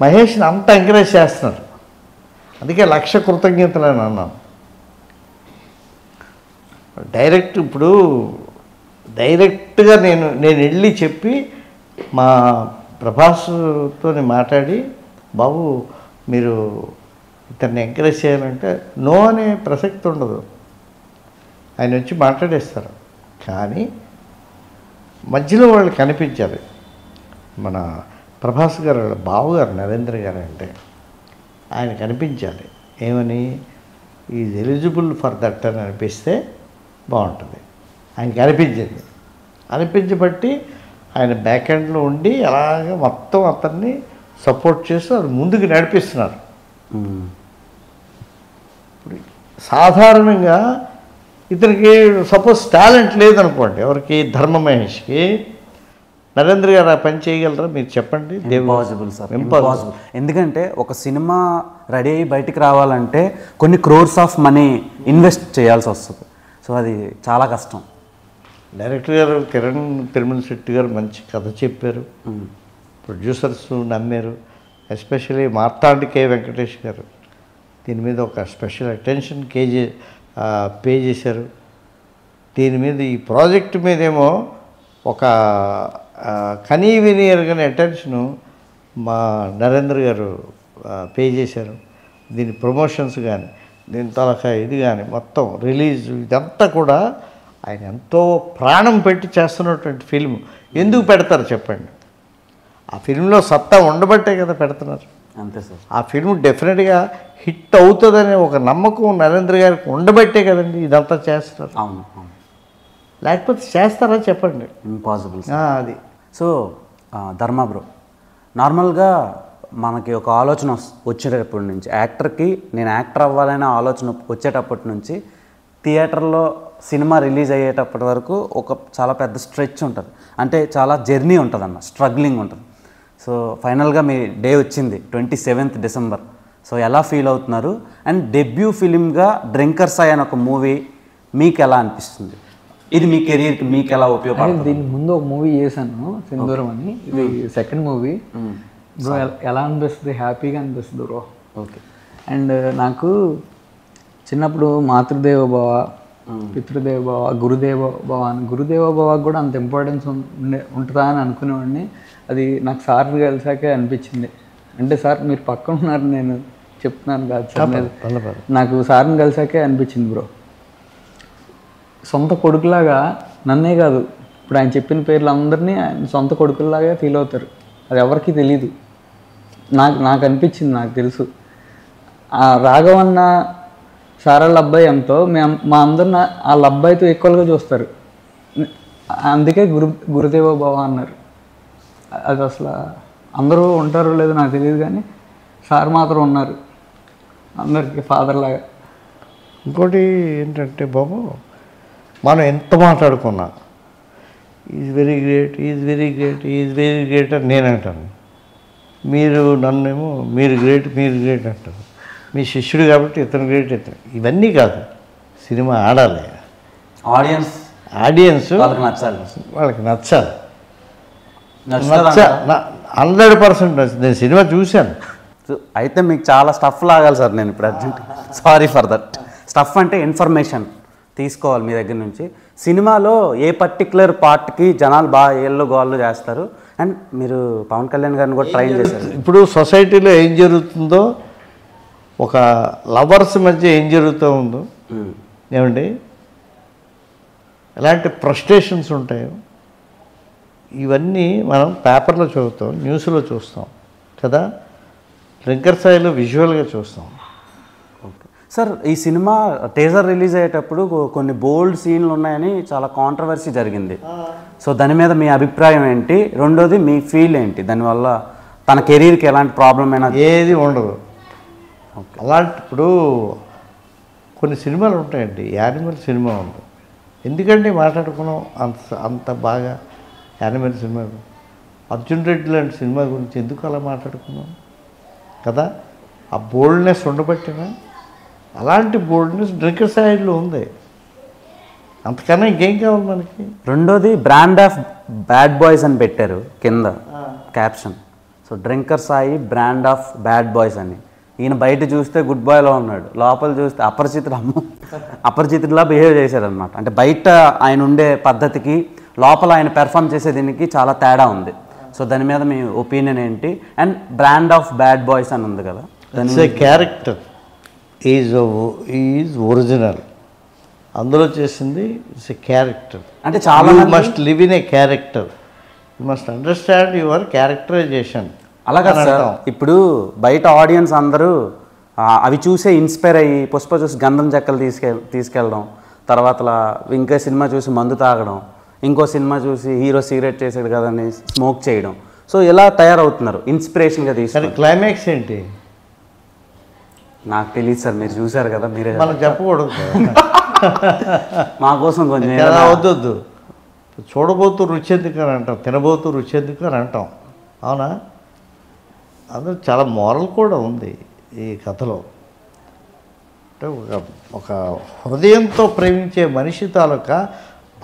మహేష్ని అంత ఎంకరేజ్ చేస్తున్నారు, అందుకే 1,00,000 కృతజ్ఞతలు అని అన్నాను. డైరెక్ట్గా నేను వెళ్ళి చెప్పి మా ప్రభాస్తో మాట్లాడి, బాబు మీరు ఇతన్ని ఎంకరేజ్ చేయాలంటే నో అనే ప్రసక్తి ఉండదు, ఆయన వచ్చి మాట్లాడేస్తారు. కానీ మధ్యలో వాళ్ళు కనిపించాలి. మన ప్రభాస్ గారు వాళ్ళ బావగారు నరేంద్ర గారు అంటే ఆయన కనిపించాలి. ఏమని? ఈజ్ ఎలిజిబుల్ ఫర్ దట్ అని అనిపిస్తే బాగుంటుంది. ఆయనకి అనిపించింది. అనిపించబట్టి ఆయన బ్యాక్ ఎండ్లో ఉండి అలాగే మొత్తం అతన్ని సపోర్ట్ చేస్తూ అది ముందుకు నడిపిస్తున్నారు. ఇప్పుడు సాధారణంగా ఇతనికి సపోజ్ టాలెంట్ లేదనుకోండి, ఎవరికి? ధర్మ మహేష్కి. నరేంద్ర గారు ఆ పని చేయగలరా? మీరు చెప్పండి. Impossible sir, impossible. ఎందుకంటే ఒక సినిమా రెడీ అయ్యి బయటికి రావాలంటే కొన్ని క్రోర్స్ ఆఫ్ మనీ ఇన్వెస్ట్ చేయాల్సి వస్తుంది. సో అది చాలా కష్టం. డైరెక్టర్ గారు కిరణ్ తిరుమల శెట్టి గారు మంచి కథ చెప్పారు, ప్రొడ్యూసర్స్ నమ్మారు. ఎస్పెషల్లీ మార్తాండి కె వెంకటేష్ గారు దీని మీద ఒక స్పెషల్ అటెన్షన్ పే చేశారు. దీని మీద ఈ ప్రాజెక్టు మీదేమో ఒక కనీ విని ఎరగని అటెన్షను మా నరేంద్ర గారు పే చేశారు. దీని ప్రమోషన్స్ కానీ, దీని తలకా ఇది కానీ, మొత్తం రిలీజ్ ఇదంతా కూడా ఆయన ఎంతో ప్రాణం పెట్టి చేస్తున్నటువంటి ఫిల్మ్. ఎందుకు పెడతారు చెప్పండి? ఆ ఫిల్మ్లో సత్తా ఉండబట్టే కదా పెడుతున్నారు. అంతే సార్. ఆ ఫిల్మ్ డెఫినెట్గా హిట్ అవుతుందనే ఒక నమ్మకం నరేంద్ర గారికి ఉండబట్టే కదండి ఇదంతా చేస్తున్నారు. అవును, అవును. లేకపోతే చేస్తారా చెప్పండి? ఇంపాసిబుల్. అది. సో ధర్మ బ్రో, నార్మల్గా మనకి ఒక ఆలోచన వచ్చేటప్పటి నుంచి, యాక్టర్కి నేను యాక్టర్ అవ్వాలనే ఆలోచన వచ్చేటప్పటి నుంచి థియేటర్లో సినిమా రిలీజ్ అయ్యేటప్పటి వరకు ఒక చాలా పెద్ద స్ట్రెచ్ ఉంటుంది. అంటే చాలా జర్నీ ఉంటుంది అన్న, స్ట్రగ్లింగ్ ఉంటుంది. సో ఫైనల్గా మీ డే వచ్చింది 27th December. సో ఎలా ఫీల్ అవుతున్నారు? అండ్ డెబ్యూ ఫిలింగా డ్రింకర్స్ అనే ఒక మూవీ మీకు ఎలా అనిపిస్తుంది? ఇది మీ కెరీర్కి మీకు ఎలా ఉపయోగపడుతుంది? దీనికి ముందు ఒక మూవీ చేశాను, సింధూరం అని. ఇది సెకండ్ మూవీ. బ్రో ఎలా అనిపిస్తుంది? హ్యాపీగా అనిపిస్తుంది బ్రో. ఓకే. అండ్ నాకు చిన్నప్పుడు మాతృదేవ భవ, పితృదేవ భవ, గురుదేవ భవ అని, గురుదేవ భవకు కూడా అంత ఇంపార్టెన్స్ ఉంటుందా అని అనుకునేవాడిని. అది నాకు సార్ కలిసాకే అనిపించింది. అంటే సార్ మీరు పక్కన ఉన్నారు, నేను చెప్తున్నాను కాదు సార్, నాకు సార్ని కలిసాకే అనిపించింది బ్రో. సొంత కొడుకులాగా నన్నే కాదు, ఇప్పుడు ఆయన చెప్పిన పేర్లు అందరినీ ఆయన సొంత కొడుకుల్లాగా ఫీల్ అవుతారు. అది ఎవరికి తెలీదు, నాకు అనిపించింది, నాకు తెలుసు. రాఘవన్న సారాళ్ళ అబ్బాయి ఎంతో మా అందరిని వాళ్ళ అబ్బాయితో ఈక్వల్గా చూస్తారు. అందుకే గురుదేవ భవ అన్నారు. అది అసలు అందరూ ఉంటారో లేదో నాకు తెలియదు, కానీ సార్ మాత్రం ఉన్నారు అందరికీ ఫాదర్ లాగా. ఇంకోటి ఏంటంటే బాబు, మనం ఎంత మాట్లాడుకున్నా is very great, is very great, is very great అని నేను అంటాను. మీరు నన్నేమో మీరు గ్రేట్ అంటారు. మీ శిష్యుడు కాబట్టి ఇతను గ్రేట్ ఇవన్నీ కాదు. సినిమా ఆడాలి, ఆడియన్స్ వాళ్ళకి నచ్చాలి. వాళ్ళకి నచ్చాలి. నచ్చుతుందా? 100% నచ్చింది. నేను సినిమా చూశాను. అయితే మీకు చాలా స్టఫ్ లాగాలి సార్. నేను ఇప్పుడు urgent sorry for that. Stuff అంటే ఇన్ఫర్మేషన్ తీసుకోవాలి మీ దగ్గర నుంచి. సినిమాలో ఏ పర్టికులర్ పార్ట్కి జనాలు బాగా ఏళ్ళు గోళ్ళు చేస్తారు, అండ్ మీరు పవన్ కళ్యాణ్ గారిని కూడా ట్రైన్ చేశారు. ఇప్పుడు సొసైటీలో ఏం జరుగుతుందో, ఒక లవర్స్ మధ్య ఏం జరుగుతూ ఉందో, ఏమండి ఎలాంటి ఫ్రస్ట్రేషన్స్ ఉంటాయో ఇవన్నీ మనం పేపర్లో చదువుతాం, న్యూస్లో చూస్తాం కదా, డ్రింకర్ స్థాయిలో విజువల్గా చూస్తాం. ఓకే సార్, ఈ సినిమా టీజర్ రిలీజ్ అయ్యేటప్పుడు కొన్ని బోల్డ్ సీన్లు ఉన్నాయని చాలా కాంట్రవర్సీ జరిగింది. సో దాని మీద మీ అభిప్రాయం ఏంటి? రెండోది మీ ఫీల్ ఏంటి? దానివల్ల తన కెరీర్కి ఎలాంటి ప్రాబ్లం అయినా? ఏది ఉండదు. అలాంటి ఇప్పుడు కొన్ని సినిమాలు ఉంటాయండి. యానిమల్ సినిమా ఉంది, ఎందుకంటే మాట్లాడుకున్నాం అంత బాగా యానిమల్ సినిమా. అర్జున్ రెడ్డి లాంటి సినిమా గురించి ఎందుకు అలా మాట్లాడుకున్నాం కదా. ఆ బోల్డ్నెస్ ఉండబట్టినా, అలాంటి బోల్డ్నెస్ డ్రింకర్ సైడ్లో ఉంది. అంతకన్నా ఇంకేం కావాలి మనకి? రెండోది బ్రాండ్ ఆఫ్ బ్యాడ్ బాయ్స్ అని పెట్టారు కింద caption. So drinker Sai brand of bad boys అని. ఈయన బయట చూస్తే గుడ్ బాయ్లో ఉన్నాడు, లోపల చూస్తే అపరిచితుడిలా బిహేవ్ చేశారనమాట. అంటే బయట ఆయన ఉండే పద్ధతికి లోపల ఆయన పెర్ఫామ్ చేసే దీనికి చాలా తేడా ఉంది. సో దాని మీద మీ ఒపీనియన్ ఏంటి? And brand of bad boys అని ఉంది కదా, క్యారెక్టర్ ఈజ్ ఒరిజినల్. అందులో చేసింది ఇట్స్ ఎ క్యారెక్టర్. అంటే చాలా must live in a character, you must understand your characterisation. అలాగా సార్. ఇప్పుడు బయట ఆడియన్స్ అందరూ అవి చూసే ఇన్స్పైర్ అయ్యి పుష్ప చూసి గంధం చెక్కలు తీసుకెళ్ళడం, తర్వాత ఇంకో సినిమా చూసి మందు తాగడం, ఇంకో సినిమా చూసి హీరో సిగరెట్ చేసాడు కదని స్మోక్ చేయడం. సో ఇలా తయారవుతున్నారు ఇన్స్పిరేషన్గా తీసుకొని. క్లైమాక్స్ ఏంటి నాకు తెలియదు సార్, మీరు చూసారు కదా, మీరే మనం చెప్పకూడదు. మా కోసం కొంచెం వద్దు. చూడబోతూ రుచి ఎందుకు అని అంటాం, తినబోతూ రుచి ఎందుకు అని అంటాం, అవునా? అందులో చాలా మోరల్ కూడా ఉంది ఈ కథలో. అంటే ఒక హృదయంతో ప్రేమించే మనిషి తాలూకా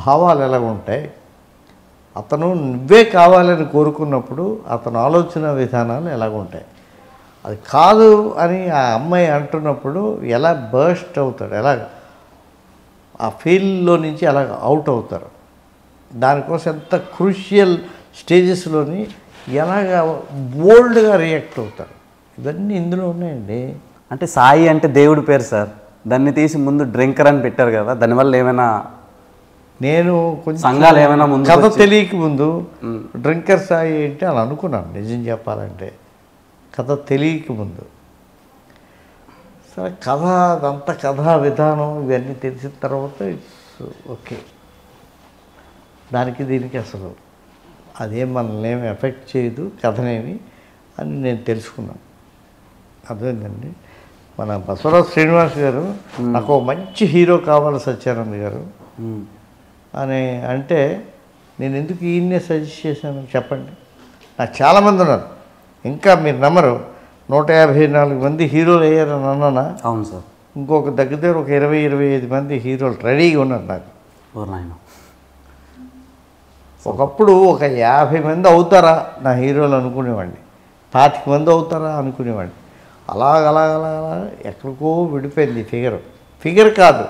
భావాలు ఎలా ఉంటాయి, అతను నువ్వే కావాలని కోరుకున్నప్పుడు అతను ఆలోచన విధానాలు ఎలాగుంటాయి, అది కాదు అని ఆ అమ్మాయి అంటున్నప్పుడు ఎలా బర్స్ట్ అవుతాడు, ఎలా ఆ ఫీల్డ్లో నుంచి ఎలా అవుట్ అవుతారు, దానికోసం ఎంత క్రూషియల్ స్టేజెస్లోని ఎలాగ బోల్డ్గా రియాక్ట్ అవుతారు, ఇవన్నీ ఇందులో ఉన్నాయండి. అంటే సాయి అంటే దేవుడి పేరు సార్, దాన్ని తీసి ముందు డ్రింకర్ అని పెట్టారు కదా, దానివల్ల ఏమైనా నేను కొంచెం సంఘాలు ఏమైనా ముందు కథ తెలియక ముందు డ్రింకర్ సాయి ఏంటి అని అనుకున్నాను, నిజం చెప్పాలంటే కథ తెలియక ముందు. సరే కథ అదంతా కథా విధానం ఇవన్నీ తెలిసిన తర్వాత ఓకే, దానికి దీనికి అసలు అదేం మనల్ని ఏమి ఎఫెక్ట్ చేయదు కథనేమి అని నేను తెలుసుకున్నాను. అర్థమైందండి. మన బసవరాజు శ్రీనివాస్ గారు నాకు ఒక మంచి హీరో కావాలి సత్యానంద్ గారు అని అంటే నేను ఎందుకు ఈయన్నే సజెస్ట్ చేశాను చెప్పండి. నాకు చాలామంది ఉన్నారు, ఇంకా మీరు నమ్మరు, 154 మంది హీరోలు అయ్యారని అన్నానా? అవును సార్. ఇంకొక దగ్గర ఒక 20-25 మంది హీరోలు రెడీగా ఉన్నారు నాకు. ఒకప్పుడు ఒక 50 మంది అవుతారా నా హీరోలు అనుకునేవాడిని, 25 మంది అవుతారా అనుకునేవాడిని. అలా ఎక్కడికో విడిపోయింది ఫిగర్ కాదు,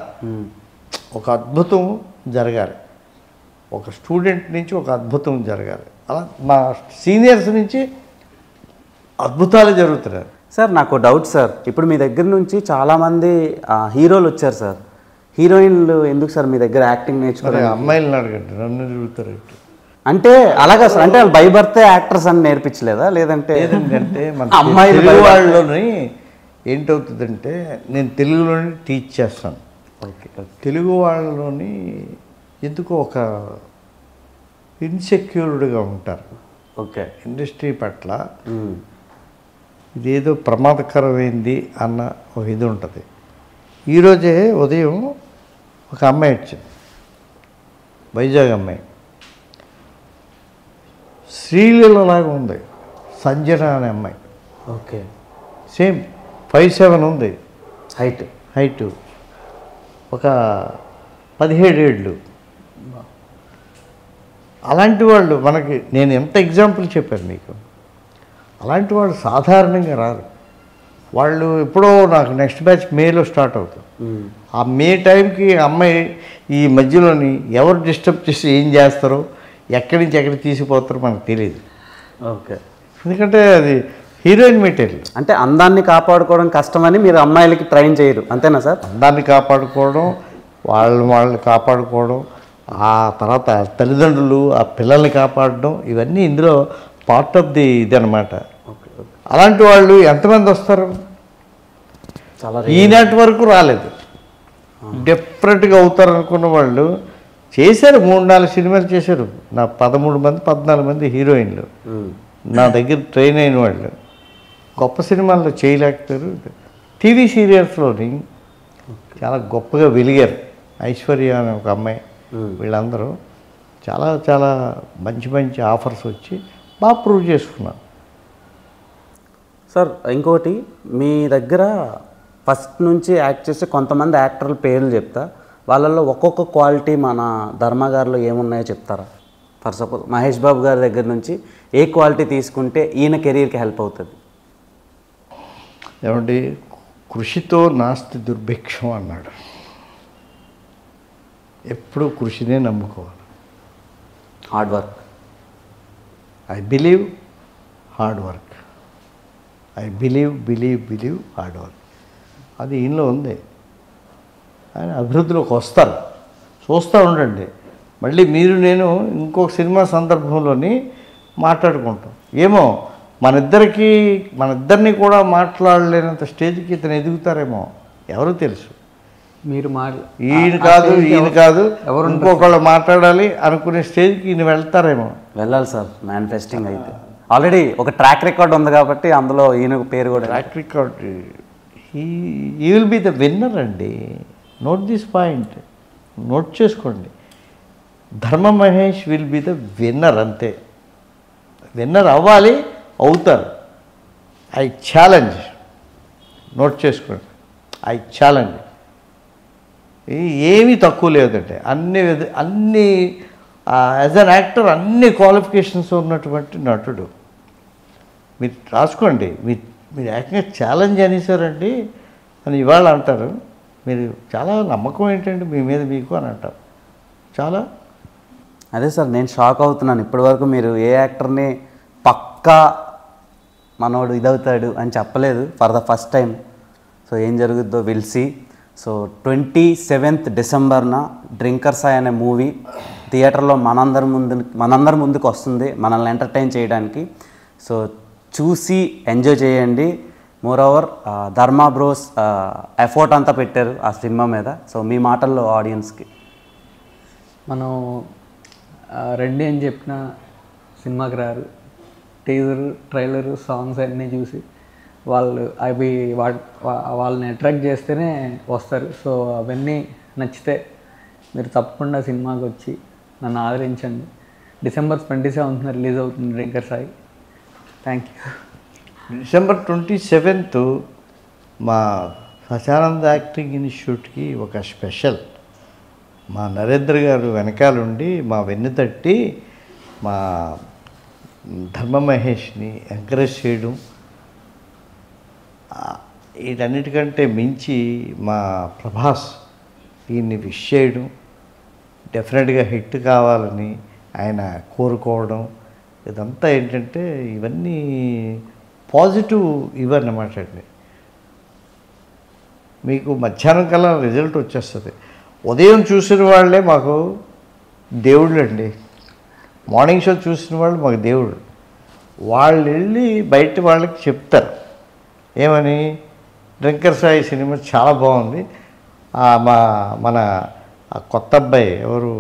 ఒక అద్భుతం జరగాలి, ఒక స్టూడెంట్ నుంచి ఒక అద్భుతం జరగాలి, అలా మా సీనియర్స్ నుంచి అద్భుతాలు జరుగుతున్నాయి. సార్ నాకు డౌట్ సార్, ఇప్పుడు మీ దగ్గర నుంచి చాలామంది హీరోలు వచ్చారు సార్, హీరోయిన్లు ఎందుకు సార్ మీ దగ్గర యాక్టింగ్ నేర్చుకున్నారు? అమ్మాయిలను అడగండి, నన్ను తిరుగుతారు అంటే అలాగా సార్, అంటే బై బర్త్ యాక్టర్స్ అని నేర్పించలేదా? లేదంటే ఏదంటే మన అమ్మాయిలు తెలుగు వాళ్ళలోని ఏంటవుతుందంటే నేను తెలుగులోని టీచ్ చేస్తాను. ఓకే, తెలుగు వాళ్ళలోని ఎందుకో ఒక ఇన్సెక్యూర్డ్గా ఉంటారు. ఓకే, ఇండస్ట్రీ పట్ల ఇదేదో ప్రమాదకరమైంది అన్న ఒక ఇది ఉంటుంది. ఈరోజే ఉదయం ఒక అమ్మాయి వచ్చింది, వైజాగ్ అమ్మాయి. శ్రీలీలలాగా ఉంది సంజన అనే అమ్మాయి, ఓకే. సేమ్ 5'7" ఉంది హైట్, ఒక 17 ఏళ్ళు. అలాంటి వాళ్ళు మనకి, నేను ఎంత ఎగ్జాంపుల్ చెప్పాను మీకు, అలాంటి వాళ్ళు సాధారణంగా రారు. వాళ్ళు ఎప్పుడో నాకు నెక్స్ట్ బ్యాచ్ మేలో స్టార్ట్ అవుతాం. ఆ మే టైంకి అమ్మాయి ఈ మధ్యలోని ఎవరు డిస్టర్బ్ చేసి ఏం చేస్తారో, ఎక్కడి నుంచి ఎక్కడికి తీసిపోతారో మనకు తెలియదు. ఓకే. ఎందుకంటే అది హీరోయిన్ మెటీరియల్. అంటే అందాన్ని కాపాడుకోవడం కష్టమని మీరు అమ్మాయిలకి ట్రైన్ చేయరు, అంతేనా సార్? అందాన్ని కాపాడుకోవడం, వాళ్ళని కాపాడుకోవడం, ఆ తర్వాత తల్లిదండ్రులు ఆ పిల్లల్ని కాపాడడం, ఇవన్నీ ఇందులో పార్ట్ ఆఫ్ ది ఇది అనమాట. అలాంటి వాళ్ళు ఎంతమంది వస్తారు? చాలా ఈనాటి వరకు రాలేదు. డిఫరెంట్గా అవుతారు అనుకున్న వాళ్ళు చేశారు, 3-4 సినిమాలు చేశారు. నా 14 మంది హీరోయిన్లు నా దగ్గర ట్రైన్ అయిన వాళ్ళు గొప్ప సినిమాల్లో చేయలేకపోయారు. టీవీ సీరియల్స్లోని చాలా గొప్పగా వెలిగారు. ఐశ్వర్య అనే ఒక అమ్మాయి, వీళ్ళందరూ చాలా చాలా మంచి మంచి ఆఫర్స్ వచ్చి బాగా ప్రూవ్ చేసుకున్నారు. సార్ ఇంకోటి, మీ దగ్గర ఫస్ట్ నుంచి యాక్ట్ చేసే కొంతమంది యాక్టర్ల పేర్లు చెప్తా, వాళ్ళల్లో ఒక్కొక్క క్వాలిటీ మన ధర్మ గారిలో ఏమున్నాయో చెప్తారా? ఫర్ సపోజ్ మహేష్ బాబు గారి దగ్గర నుంచి ఏ క్వాలిటీ తీసుకుంటే ఈయన కెరీర్కి హెల్ప్ అవుతుంది? ఏమంటే కృషితో నాస్తి దుర్భిక్షం అన్నాడు. ఎప్పుడూ కృషినే నమ్ముకోవాలి. Hard work. I believe hard work. I believe hard work. అది ఈయనలో ఉంది. ఆయన అభివృద్ధిలోకి వస్తారు, చూస్తూ ఉండండి. మళ్ళీ మీరు నేను ఇంకొక సినిమా సందర్భంలోని మాట్లాడుకుంటాం. ఏమో మనిద్దరిని కూడా మాట్లాడలేనంత స్టేజ్కి ఇతను ఎదుగుతారేమో, ఎవరు తెలుసు. మీరు ఈయన కాదు ఎవరు ఇంకొకళ్ళు మాట్లాడాలి అనుకునే స్టేజ్కి ఈయన వెళ్తారేమో. వెళ్ళాలి సార్, మేనిఫెస్టింగ్ అయితే ఆల్రెడీ ఒక ట్రాక్ రికార్డ్ ఉంది కాబట్టి అందులో ఈయన పేరు కూడా. ట్రాక్ రికార్డ్, ఈ విల్ బి ద విన్నర్ అండి. నోట్ దిస్ పాయింట్, నోట్ చేసుకోండి. ధర్మ Mahesh will be the winner, అంతే. విన్నర్ అవ్వాలి, అవుతారు. ఐ ఛాలెంజ్, నోట్ చేసుకోండి. I challenge. ఏమీ తక్కువ లేదంటే అన్ని యాజ్ అన్ యాక్టర్ అన్ని క్వాలిఫికేషన్స్ ఉన్నటువంటి నటుడు. మీరు రాసుకోండి. మీరు యాక్టింగ్ ఛాలెంజ్ అనేసారండి అని ఇవాళ అంటారు. మీరు చాలా నమ్మకం ఏంటండి మీ మీద మీకు అని అంటారు. చాలా అదే సార్, నేను షాక్ అవుతున్నాను. ఇప్పటివరకు మీరు ఏ యాక్టర్ని పక్కా మనోడు ఇదవుతాడు అని చెప్పలేదు, for the first time. So ఏం జరుగుద్దో విల్ సీ. సో 27th డిసెంబర్న డ్రింకర్స్ అనే మూవీ థియేటర్లో మనందరి ముందుకు వస్తుంది, మనల్ని ఎంటర్టైన్ చేయడానికి. సో చూసి ఎంజాయ్ చేయండి. మోర్ ఓవర్ ధర్మా బ్రోస్ ఎఫర్ట్ అంతా పెట్టారు ఆ సినిమా మీద. సో మీ మాటల్లో ఆడియన్స్కి మనం రండి అని చెప్పిన సినిమాకి రారు. టీజర్, ట్రైలర్, సాంగ్స్ అన్నీ చూసి వాళ్ళని అట్రాక్ట్ చేస్తేనే వస్తారు. సో అవన్నీ నచ్చితే మీరు తప్పకుండా సినిమాకి వచ్చి నన్ను ఆదరించండి. December 27th రిలీజ్ అవుతుంది drinker Sai. Thank you. December 27th మా సచానంద్ యాక్టింగ్ ఇన్స్టిట్యూట్కి ఒక స్పెషల్. మా నరేంద్ర గారు వెనకాలండి మా వెన్నుతట్టి మా ధర్మ మహేష్ని ఎంకరేజ్ చేయడం, వీటన్నిటికంటే మించి మా ప్రభాస్ దీన్ని విష్ చేయడం, డెఫినెట్గా హిట్ కావాలని ఆయన కోరుకోవడం, ఇదంతా ఏంటంటే ఇవన్నీ పాజిటివ్ ఇవన్నమాట అండి. మీకు మధ్యాహ్నం కల్లా రిజల్ట్ వచ్చేస్తుంది. ఉదయం చూసిన వాళ్ళే మాకు దేవుళ్ళు అండి. మార్నింగ్ షో చూసిన వాళ్ళు మాకు దేవుళ్ళు. వాళ్ళు వెళ్ళి బయట వాళ్ళకి చెప్తారు ఏమని, డ్రింకర్ సాయి సినిమా చాలా బాగుంది, మన కొత్త అబ్బాయి ఎవరు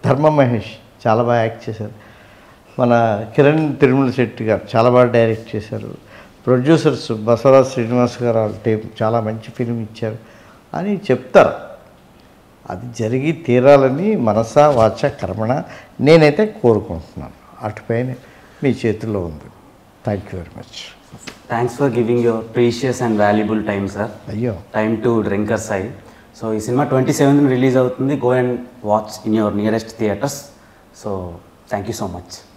ధర్మ మహేష్ చాలా బాగా యాక్ట్ చేశారు, మన కిరణ్ తిరుమల శెట్టి గారు చాలా బాగా డైరెక్ట్ చేశారు, ప్రొడ్యూసర్స్ బసవరాజ్ శ్రీనివాస్ గారు వాళ్ళ టీం చాలా మంచి ఫిలిం ఇచ్చారు అని చెప్తారు. అది జరిగి తీరాలని మనసా వాచ కర్మణ నేనైతే కోరుకుంటున్నాను. అటుపైన మీ చేతిలో ఉంది. Thank you very much. Thanks for giving your precious and valuable time sir. అయ్యో, time to Drinker side. So ఈ సినిమా 27th రిలీజ్ అవుతుంది. Go and watch in your nearest theatres. So thank you so much.